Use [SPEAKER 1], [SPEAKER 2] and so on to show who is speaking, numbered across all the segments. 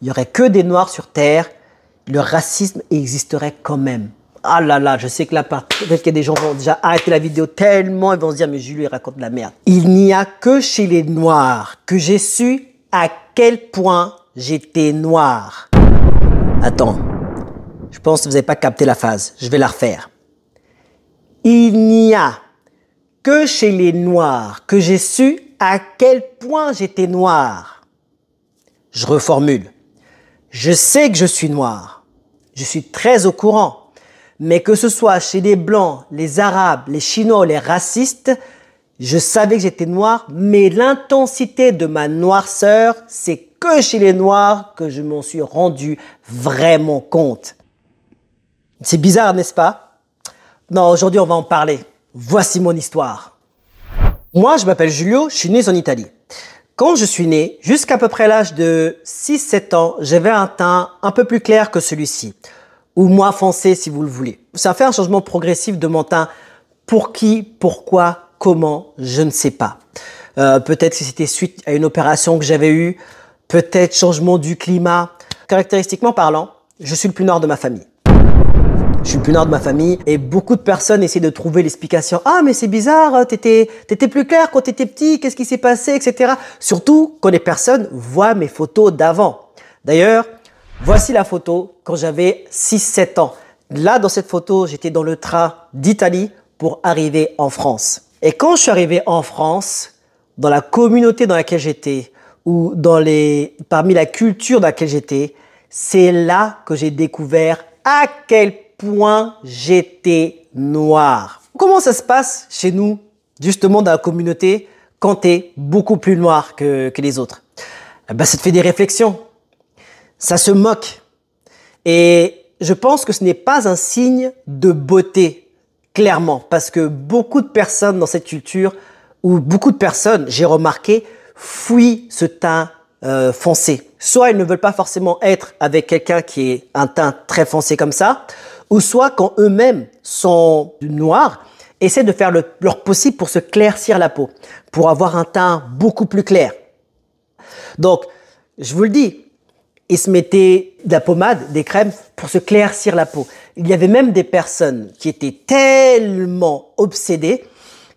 [SPEAKER 1] Il n'y aurait que des Noirs sur Terre, le racisme existerait quand même. Ah là là, je sais que là, peut-être qu'il y a des gens qui vont déjà arrêter la vidéo tellement ils vont se dire, mais Julio, il raconte de la merde. Il n'y a que chez les Noirs que j'ai su à quel point j'étais noir. Attends, je pense que vous n'avez pas capté la phase, je vais la refaire. Il n'y a que chez les Noirs que j'ai su à quel point j'étais noir. Je reformule. Je sais que je suis noir. Je suis très au courant. Mais que ce soit chez les Blancs, les Arabes, les Chinois ou les racistes, je savais que j'étais noir, mais l'intensité de ma noirceur, c'est que chez les Noirs que je m'en suis rendu vraiment compte. C'est bizarre, n'est-ce pas? Non, aujourd'hui, on va en parler. Voici mon histoire. Moi, je m'appelle Julio, je suis né en Italie. Quand je suis né, jusqu'à peu près l'âge de 6-7 ans, j'avais un teint un peu plus clair que celui-ci. Ou moins foncé si vous le voulez. Ça a fait un changement progressif de mon teint. Pour qui, pourquoi, comment, je ne sais pas. Peut-être que c'était suite à une opération que j'avais eue, peut-être changement du climat. Caractéristiquement parlant, je suis le plus noir de ma famille. Je suis le plus noir de ma famille et beaucoup de personnes essaient de trouver l'explication. Ah mais c'est bizarre, t'étais plus clair quand t'étais petit, qu'est-ce qui s'est passé, etc. Surtout quand les personnes voient mes photos d'avant. D'ailleurs, voici la photo quand j'avais 6-7 ans. Là, dans cette photo, j'étais dans le train d'Italie pour arriver en France. Et quand je suis arrivé en France, dans la communauté dans laquelle j'étais, ou parmi la culture dans laquelle j'étais, c'est là que j'ai découvert à quel point j'étais noir. Comment ça se passe chez nous, justement dans la communauté, quand tu es beaucoup plus noir que les autres? Ça te fait des réflexions. Ça se moque. Et je pense que ce n'est pas un signe de beauté, clairement, parce que beaucoup de personnes dans cette culture, ou beaucoup de personnes, j'ai remarqué, fuient ce teint foncé. Soit ils ne veulent pas forcément être avec quelqu'un qui est un teint très foncé comme ça, ou soit quand eux-mêmes sont noirs, essaient de faire leur possible pour se claircir la peau, pour avoir un teint beaucoup plus clair. Donc, je vous le dis, ils se mettaient de la pommade, des crèmes pour se claircir la peau. Il y avait même des personnes qui étaient tellement obsédées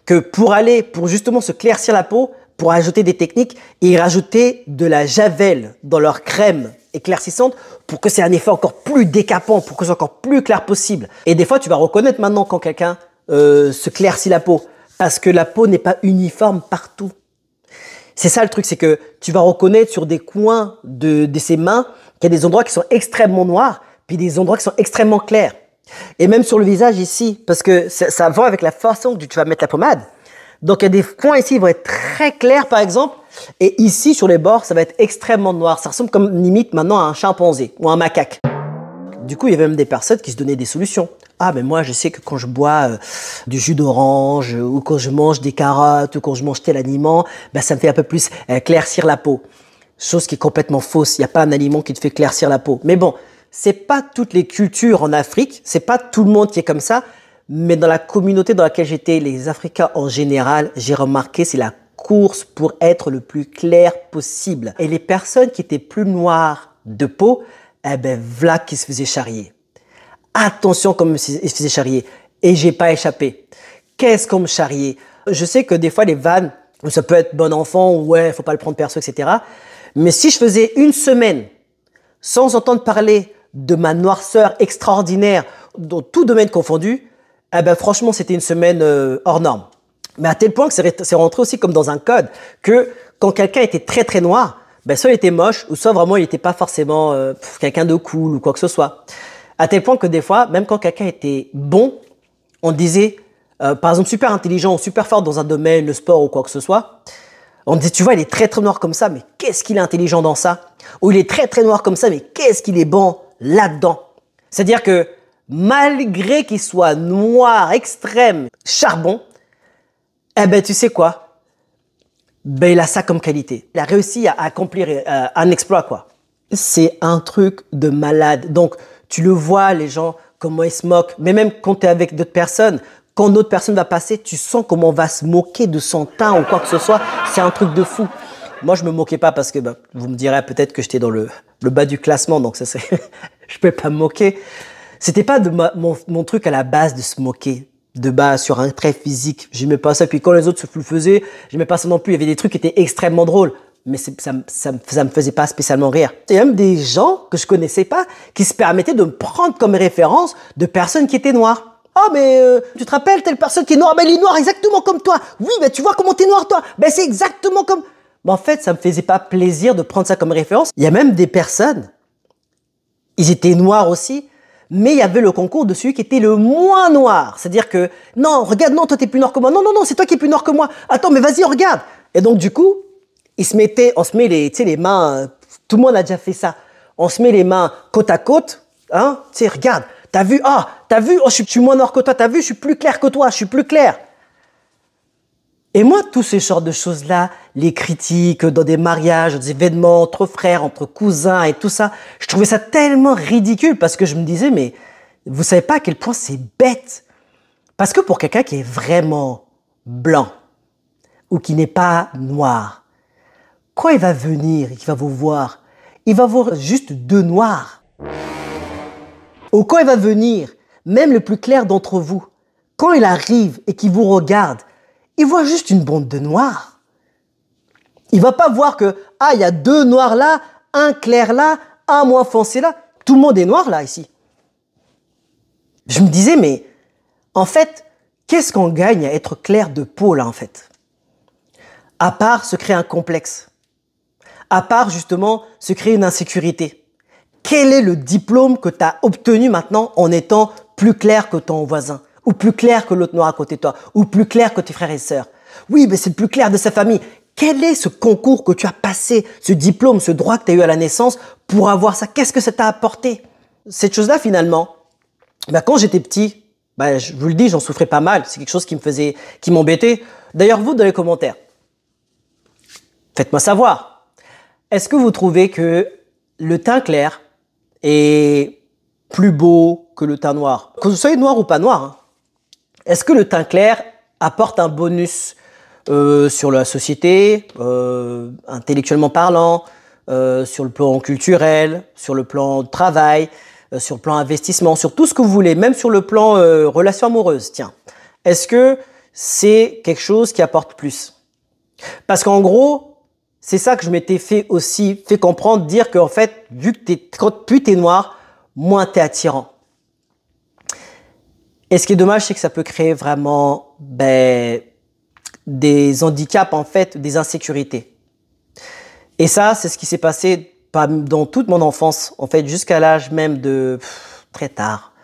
[SPEAKER 1] que pour justement se claircir la peau, pour ajouter des techniques, ils rajoutaient de la javel dans leur crème éclaircissante pour que c'est un effet encore plus décapant, pour que c'est encore plus clair possible. Et des fois, tu vas reconnaître maintenant quand quelqu'un se claircit la peau, parce que la peau n'est pas uniforme partout. C'est ça le truc, c'est que tu vas reconnaître sur des coins de ses mains qu'il y a des endroits qui sont extrêmement noirs, puis des endroits qui sont extrêmement clairs. Et même sur le visage ici, parce que ça va avec la façon que tu vas mettre la pommade. Donc il y a des points ici qui vont être très clairs par exemple, et ici sur les bords, ça va être extrêmement noir. Ça ressemble comme limite maintenant à un chimpanzé ou un macaque. Du coup, il y avait même des personnes qui se donnaient des solutions. Ah, mais moi, je sais que quand je bois du jus d'orange ou quand je mange des carottes ou quand je mange tel aliment, ça me fait un peu plus claircir la peau. Chose qui est complètement fausse. Il n'y a pas un aliment qui te fait claircir la peau. Mais bon, c'est pas toutes les cultures en Afrique. C'est pas tout le monde qui est comme ça. Mais dans la communauté dans laquelle j'étais, les Africains en général, j'ai remarqué, c'est la course pour être le plus clair possible. Et les personnes qui étaient plus noires de peau, voilà qui se faisaient charrier. Attention comme ils se faisaient charrier. Et j'ai pas échappé. Qu'est-ce qu'on me charriait? Je sais que des fois les vannes, ça peut être bon enfant ou ouais, faut pas le prendre perso, etc. Mais si je faisais une semaine sans entendre parler de ma noirceur extraordinaire dans tout domaine confondu, franchement c'était une semaine hors norme. Mais à tel point que c'est rentré aussi comme dans un code que quand quelqu'un était très très noir, soit il était moche ou soit vraiment il n'était pas forcément quelqu'un de cool ou quoi que ce soit. À tel point que des fois, même quand quelqu'un était bon, on disait, par exemple, super intelligent ou super fort dans un domaine, le sport ou quoi que ce soit, on disait, tu vois, il est très très noir comme ça, mais qu'est-ce qu'il est intelligent dans ça? Ou il est très très noir comme ça, mais qu'est-ce qu'il est bon là-dedans? C'est-à-dire que malgré qu'il soit noir, extrême, charbon, tu sais quoi? Il a ça comme qualité. Il a réussi à accomplir un exploit, quoi. C'est un truc de malade. Donc, tu le vois, les gens, comment ils se moquent. Mais même quand tu es avec d'autres personnes, quand d'autres personne va passer, tu sens comment on va se moquer de son teint ou quoi que ce soit. C'est un truc de fou. Moi, je me moquais pas parce que bah, vous me direz peut-être que j'étais dans le bas du classement, donc ça c'est, je peux pas me moquer. C'était pas de mon truc à la base de se moquer de base sur un trait physique. J'aimais pas ça. Puis quand les autres se le faisaient, j'aimais pas ça non plus. Il y avait des trucs qui étaient extrêmement drôles, mais ça me faisait pas spécialement rire. Il y a même des gens que je connaissais pas qui se permettaient de me prendre comme référence de personnes qui étaient noires. Ah, mais tu te rappelles telle personne qui est noire? Ben, elle est noire exactement comme toi. Oui, ben, tu vois comment t'es noir, toi? Ben, c'est exactement comme... Mais en fait, ça me faisait pas plaisir de prendre ça comme référence. Il y a même des personnes, ils étaient noirs aussi, mais il y avait le concours de celui qui était le moins noir. C'est-à-dire que, non, regarde, non, toi, t'es plus noir que moi. Non, non, non, c'est toi qui es plus noir que moi. Attends, mais vas-y, regarde. Et donc, du coup, on se met les mains, tout le monde a déjà fait ça. On se met les mains côte à côte, hein, tu sais, regarde. T'as vu, oh, je suis moins noir que toi, t'as vu, je suis plus clair que toi, je suis plus clair. Et moi, tous ces genres de choses-là, les critiques dans des mariages, des événements entre frères, entre cousins et tout ça, je trouvais ça tellement ridicule parce que je me disais, mais vous savez pas à quel point c'est bête. Parce que pour quelqu'un qui est vraiment blanc ou qui n'est pas noir, quand il va venir et qu'il va vous voir, il va voir juste deux noirs. Ou quand il va venir, même le plus clair d'entre vous, quand il arrive et qu'il vous regarde, il voit juste une bande de noirs. Il va pas voir que, ah, il y a deux noirs là, un clair là, un moins foncé là. Tout le monde est noir là, ici. Je me disais, mais en fait, qu'est-ce qu'on gagne à être clair de peau là, en fait? À part se créer un complexe. À part, justement, se créer une insécurité. Quel est le diplôme que tu as obtenu maintenant en étant plus clair que ton voisin? Ou plus clair que l'autre noir à côté de toi, ou plus clair que tes frères et sœurs. Oui, mais c'est le plus clair de sa famille. Quel est ce concours que tu as passé, ce diplôme, ce droit que tu as eu à la naissance pour avoir ça? Qu'est-ce que ça t'a apporté? Cette chose-là, finalement, ben, quand j'étais petit, ben, je vous le dis, j'en souffrais pas mal. C'est quelque chose qui m'embêtait. D'ailleurs, vous, dans les commentaires, faites-moi savoir. Est-ce que vous trouvez que le teint clair est plus beau que le teint noir? Que vous soyez noir ou pas noir, hein. Est-ce que le teint clair apporte un bonus sur la société, intellectuellement parlant, sur le plan culturel, sur le plan de travail, sur le plan investissement, sur tout ce que vous voulez, même sur le plan relation amoureuse, tiens. Est-ce que c'est quelque chose qui apporte plus? Parce qu'en gros, c'est ça que je m'étais fait comprendre, dire qu'en fait, vu que plus t'es noir, moins t'es attirant. Et ce qui est dommage, c'est que ça peut créer vraiment des handicaps, en fait, des insécurités. Et ça, c'est ce qui s'est passé dans toute mon enfance, en fait, jusqu'à l'âge même de très tard.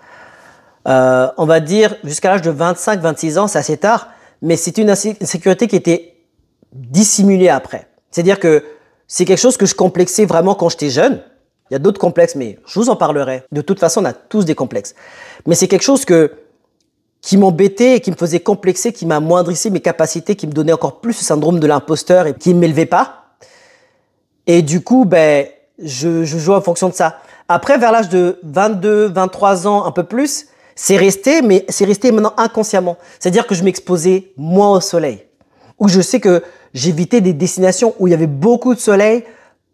[SPEAKER 1] On va dire jusqu'à l'âge de 25-26 ans, c'est assez tard, mais c'est une insécurité qui était dissimulée après. C'est-à-dire que c'est quelque chose que je complexais vraiment quand j'étais jeune. Il y a d'autres complexes, mais je vous en parlerai. De toute façon, on a tous des complexes. Mais c'est quelque chose qui m'embêtait et qui me faisait complexer, qui m'amoindrissait mes capacités, qui me donnait encore plus ce syndrome de l'imposteur et qui ne m'élevait pas. Et du coup, je jouais en fonction de ça. Après, vers l'âge de 22, 23 ans, un peu plus, c'est resté, mais c'est resté maintenant inconsciemment. C'est-à-dire que je m'exposais moins au soleil. Ou je sais que j'évitais des destinations où il y avait beaucoup de soleil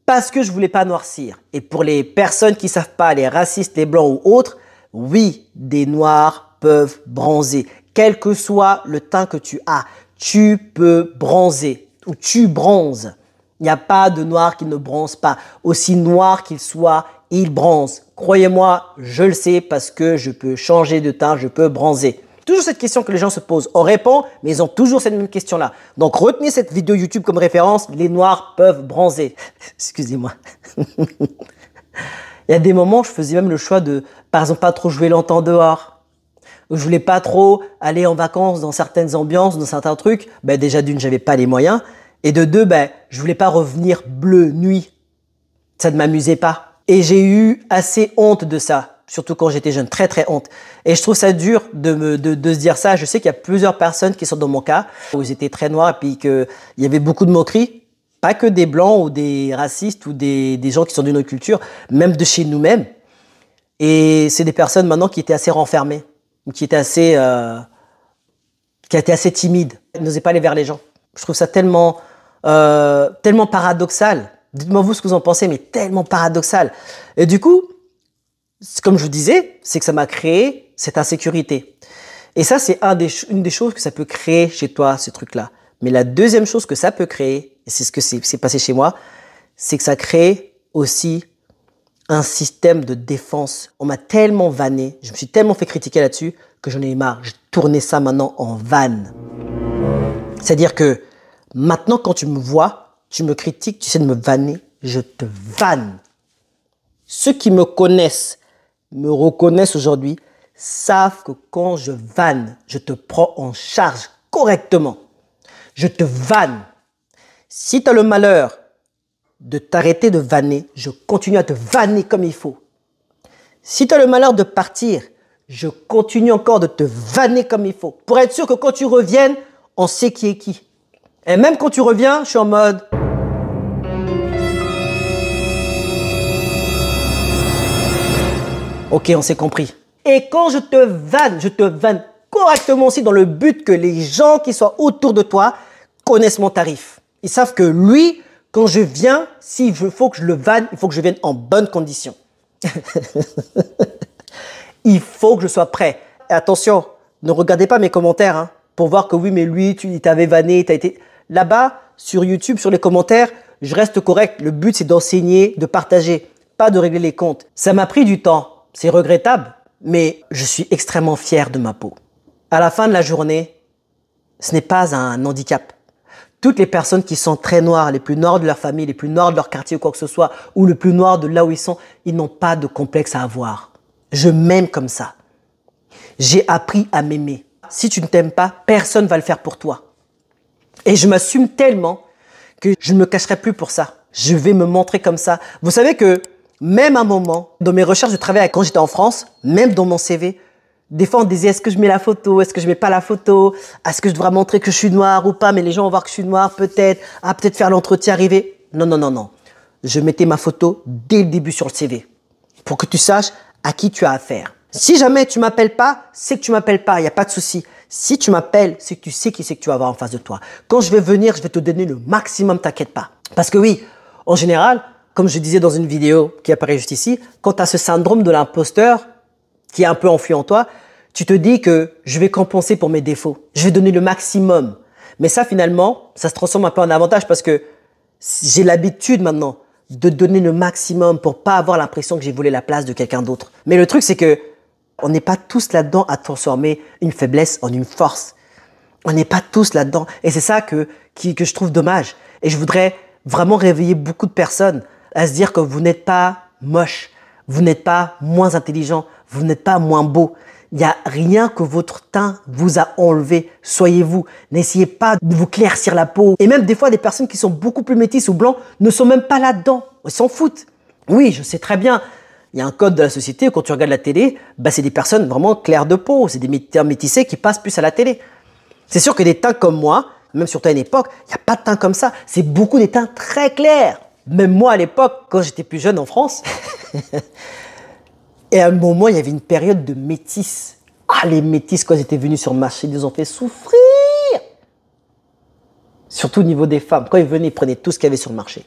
[SPEAKER 1] parce que je voulais pas noircir. Et pour les personnes qui savent pas, les racistes, les blancs ou autres, oui, des noirs peuvent bronzer. Quel que soit le teint que tu as, tu peux bronzer ou tu bronzes. Il n'y a pas de noir qui ne bronze pas. Aussi noir qu'il soit, il bronze. Croyez-moi, je le sais parce que je peux changer de teint, je peux bronzer. Toujours cette question que les gens se posent. On répond, mais ils ont toujours cette même question-là. Donc retenez cette vidéo YouTube comme référence. Les noirs peuvent bronzer. Excusez-moi. Il y a des moments où je faisais même le choix de, par exemple, pas trop jouer longtemps dehors. Où je voulais pas trop aller en vacances dans certaines ambiances, dans certains trucs. Déjà d'une, j'avais pas les moyens. Et de deux, je voulais pas revenir bleu nuit. Ça ne m'amusait pas. Et j'ai eu assez honte de ça. Surtout quand j'étais jeune, très très honte. Et je trouve ça dur de se dire ça. Je sais qu'il y a plusieurs personnes qui sont dans mon cas, où ils étaient très noirs et puis qu'il y avait beaucoup de moqueries. Pas que des blancs ou des racistes ou des gens qui sont d'une autre culture, même de chez nous-mêmes. Et c'est des personnes maintenant qui étaient assez renfermées, qui étaient assez timides. Ils n'osaient pas aller vers les gens. Je trouve ça tellement tellement paradoxal. Dites-moi vous ce que vous en pensez, mais tellement paradoxal. Et du coup, comme je vous disais, c'est que ça m'a créé cette insécurité. Et ça, c'est une des choses que ça peut créer chez toi, ce truc-là. Mais la deuxième chose que ça peut créer, et c'est ce que c'est passé chez moi, c'est que ça crée aussi un système de défense. On m'a tellement vanné, je me suis tellement fait critiquer là-dessus que j'en ai marre. J'ai tourné ça maintenant en vanne. C'est-à-dire que maintenant, quand tu me vois, tu me critiques, tu essaies de me vanner, je te vanne. Ceux qui me connaissent, me reconnaissent aujourd'hui, savent que quand je vanne, je te prends en charge correctement. Je te vanne. Si tu as le malheur de t'arrêter de vanner, je continue à te vanner comme il faut. Si tu as le malheur de partir, je continue encore de te vanner comme il faut. Pour être sûr que quand tu reviennes, on sait qui est qui. Et même quand tu reviens, je suis en mode... Ok, on s'est compris. Et quand je te vanne correctement aussi dans le but que les gens qui soient autour de toi connaissent mon tarif. Ils savent que lui, quand je viens, s'il faut que je le vanne, il faut que je vienne en bonnes conditions. Il faut que je sois prêt. Et attention, ne regardez pas mes commentaires hein, pour voir que oui, mais lui, il t'avait vanné, t'as été... Là-bas, sur YouTube, sur les commentaires, je reste correct. Le but, c'est d'enseigner, de partager, pas de régler les comptes. Ça m'a pris du temps. C'est regrettable, mais je suis extrêmement fier de ma peau. À la fin de la journée, ce n'est pas un handicap. Toutes les personnes qui sont très noires, les plus noirs de leur famille, les plus noirs de leur quartier ou quoi que ce soit, ou le plus noir de là où ils sont, ils n'ont pas de complexe à avoir. Je m'aime comme ça. J'ai appris à m'aimer. Si tu ne t'aimes pas, personne ne va le faire pour toi. Et je m'assume tellement que je ne me cacherai plus pour ça. Je vais me montrer comme ça. Vous savez que même à un moment, dans mes recherches de travail quand j'étais en France, même dans mon CV, des fois on disait est-ce que je mets la photo, est-ce que je mets pas la photo, est-ce que je devrais montrer que je suis noir ou pas, mais les gens vont voir que je suis noir peut-être, peut-être faire l'entretien arriver. Non, non, non, non. Je mettais ma photo dès le début sur le CV pour que tu saches à qui tu as affaire. Si jamais tu m'appelles pas, c'est que tu m'appelles pas, il n'y a pas de souci. Si tu m'appelles, c'est que tu sais qui c'est que tu vas avoir en face de toi. Quand je vais venir, je vais te donner le maximum, t'inquiète pas. Parce que oui, en général, comme je disais dans une vidéo qui apparaît juste ici, quand tu as ce syndrome de l'imposteur qui est un peu enfui en toi, tu te dis que je vais compenser pour mes défauts. Je vais donner le maximum. Mais ça, finalement, ça se transforme un peu en avantage parce que j'ai l'habitude maintenant de donner le maximum pour pas avoir l'impression que j'ai volé la place de quelqu'un d'autre. Mais le truc, c'est que on n'est pas tous là-dedans à transformer une faiblesse en une force. On n'est pas tous là-dedans. Et c'est ça que je trouve dommage. Et je voudrais vraiment réveiller beaucoup de personnes à se dire que vous n'êtes pas moche, vous n'êtes pas moins intelligent, vous n'êtes pas moins beau. Il n'y a rien que votre teint vous a enlevé. Soyez vous. N'essayez pas de vous claircir la peau. Et même des fois, des personnes qui sont beaucoup plus métisses ou blancs ne sont même pas là-dedans. Ils s'en foutent. Oui, je sais très bien. Il y a un code de la société, quand tu regardes la télé, c'est des personnes vraiment claires de peau, c'est des métissés qui passent plus à la télé. C'est sûr que des teints comme moi, même surtout à une époque, il n'y a pas de teints comme ça. C'est beaucoup des teints très clairs. Même moi à l'époque, quand j'étais plus jeune en France, et à un moment, il y avait une période de métis. Ah, les métis, quand ils étaient venus sur le marché, ils nous ont fait souffrir. Surtout au niveau des femmes. Quand ils venaient, ils prenaient tout ce qu'il y avait sur le marché.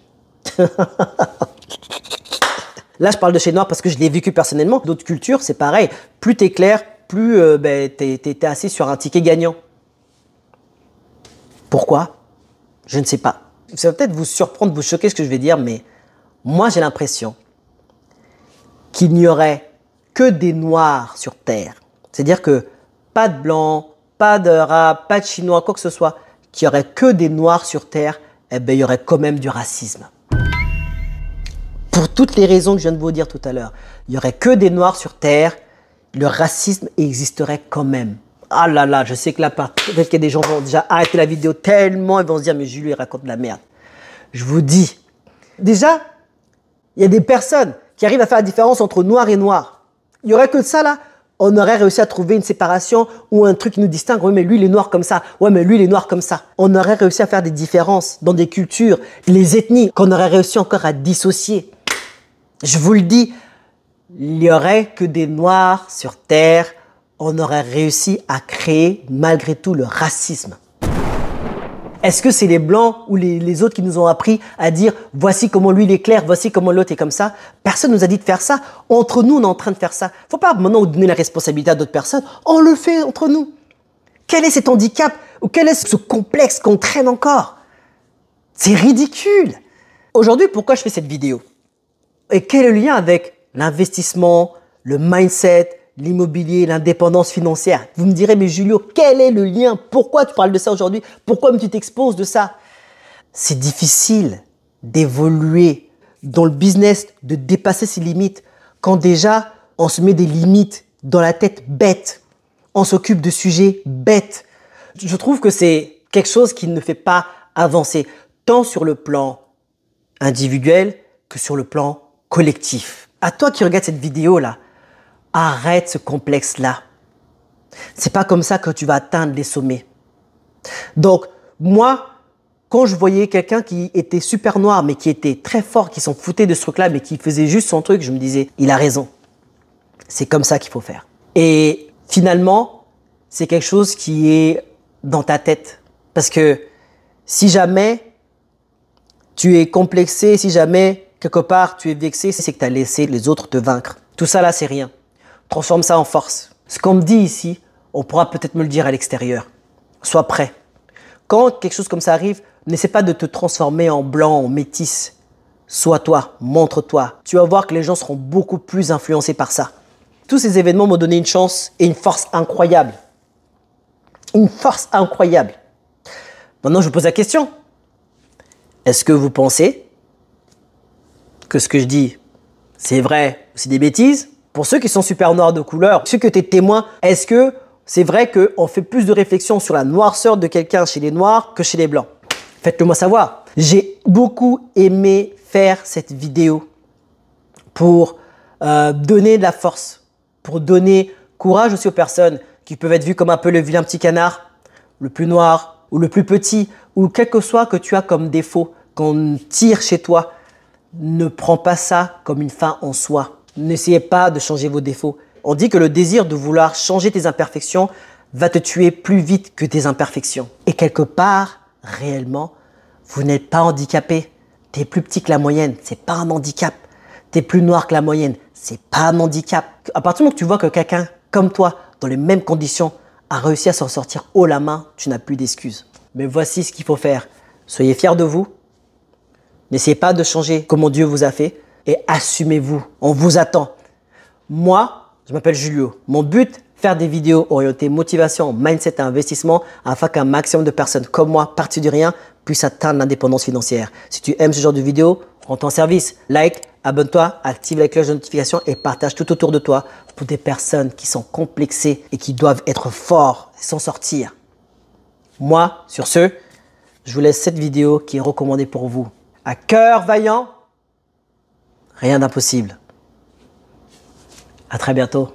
[SPEAKER 1] Là, je parle de chez Noir parce que je l'ai vécu personnellement. D'autres cultures, c'est pareil. Plus t'es clair, plus t'es assis sur un ticket gagnant. Pourquoi? Je ne sais pas. Ça va peut-être vous surprendre, vous choquer ce que je vais dire, mais moi, j'ai l'impression qu'il n'y aurait que des Noirs sur Terre. C'est-à-dire que pas de Blancs, pas d'Arabes, pas de Chinois, quoi que ce soit, qu'il n'y aurait que des Noirs sur Terre, eh bien, il y aurait quand même du racisme. Pour toutes les raisons que je viens de vous dire tout à l'heure, il n'y aurait que des Noirs sur Terre, le racisme existerait quand même. Ah là là, je sais que là, peut-être qu'il y a des gens qui vont déjà arrêter la vidéo tellement, ils vont se dire, mais Julie, il raconte de la merde. Je vous dis, déjà, il y a des personnes qui arrivent à faire la différence entre noir et noir. Il n'y aurait que ça là, on aurait réussi à trouver une séparation ou un truc qui nous distingue. Oui, mais lui, il est noir comme ça. Ouais, mais lui, il est noir comme ça. On aurait réussi à faire des différences dans des cultures, les ethnies, qu'on aurait réussi encore à dissocier. Je vous le dis, il n'y aurait que des Noirs sur Terre. On aurait réussi à créer, malgré tout, le racisme. Est-ce que c'est les Blancs ou les autres qui nous ont appris à dire « voici comment lui il est clair, voici comment l'autre est comme ça ». Personne ne nous a dit de faire ça. Entre nous, on est en train de faire ça. Il ne faut pas maintenant donner la responsabilité à d'autres personnes. On le fait entre nous. Quel est cet handicap ou quel est ce complexe qu'on traîne encore? C'est ridicule. Aujourd'hui, pourquoi je fais cette vidéo? Et quel est le lien avec l'investissement, le mindset, l'immobilier, l'indépendance financière? Vous me direz, mais Julio, quel est le lien? Pourquoi tu parles de ça aujourd'hui? Pourquoi tu t'exposes de ça? C'est difficile d'évoluer dans le business, de dépasser ses limites, quand déjà on se met des limites dans la tête bêtes. On s'occupe de sujets bêtes. Je trouve que c'est quelque chose qui ne fait pas avancer, tant sur le plan individuel que sur le plan collectif. À toi qui regardes cette vidéo-là, arrête ce complexe-là. C'est pas comme ça que tu vas atteindre les sommets. Donc, moi, quand je voyais quelqu'un qui était super noir, mais qui était très fort, qui s'en foutait de ce truc-là, mais qui faisait juste son truc, je me disais, il a raison. C'est comme ça qu'il faut faire. Et finalement, c'est quelque chose qui est dans ta tête. Parce que si jamais tu es complexé, si jamais quelque part tu es vexé, c'est que tu as laissé les autres te vaincre. Tout ça là, c'est rien. Transforme ça en force. Ce qu'on me dit ici, on pourra peut-être me le dire à l'extérieur. Sois prêt. Quand quelque chose comme ça arrive, n'essaie pas de te transformer en blanc, en métis. Sois toi, montre-toi. Tu vas voir que les gens seront beaucoup plus influencés par ça. Tous ces événements m'ont donné une chance et une force incroyable. Une force incroyable. Maintenant, je vous pose la question. Est-ce que vous pensez que ce que je dis, c'est vrai ou c'est des bêtises? Pour ceux qui sont super noirs de couleur, ceux que tu es témoin, est-ce que c'est vrai qu'on fait plus de réflexion sur la noirceur de quelqu'un chez les noirs que chez les blancs? Faites-le moi savoir. J'ai beaucoup aimé faire cette vidéo pour donner de la force, pour donner courage aussi aux personnes qui peuvent être vues comme un peu le vilain petit canard, le plus noir ou le plus petit, ou quel que soit que tu as comme défaut, qu'on tire chez toi. Ne prends pas ça comme une fin en soi. N'essayez pas de changer vos défauts. On dit que le désir de vouloir changer tes imperfections va te tuer plus vite que tes imperfections. Et quelque part, réellement, vous n'êtes pas handicapé. Tu es plus petit que la moyenne, c'est pas un handicap. Tu es plus noir que la moyenne, c'est pas un handicap. À partir du moment que tu vois que quelqu'un comme toi, dans les mêmes conditions, a réussi à s'en sortir haut la main, tu n'as plus d'excuses. Mais voici ce qu'il faut faire. Soyez fiers de vous. N'essayez pas de changer comment Dieu vous a fait et assumez-vous. On vous attend. Moi, je m'appelle Julio. Mon but, faire des vidéos orientées motivation, mindset et investissement afin qu'un maximum de personnes comme moi, parties du rien, puissent atteindre l'indépendance financière. Si tu aimes ce genre de vidéos, rends-toi en service. Like, abonne-toi, active la cloche de notification et partage tout autour de toi pour des personnes qui sont complexées et qui doivent être forts et s'en sortir. Moi, sur ce, je vous laisse cette vidéo qui est recommandée pour vous. À cœur vaillant, rien d'impossible. À très bientôt.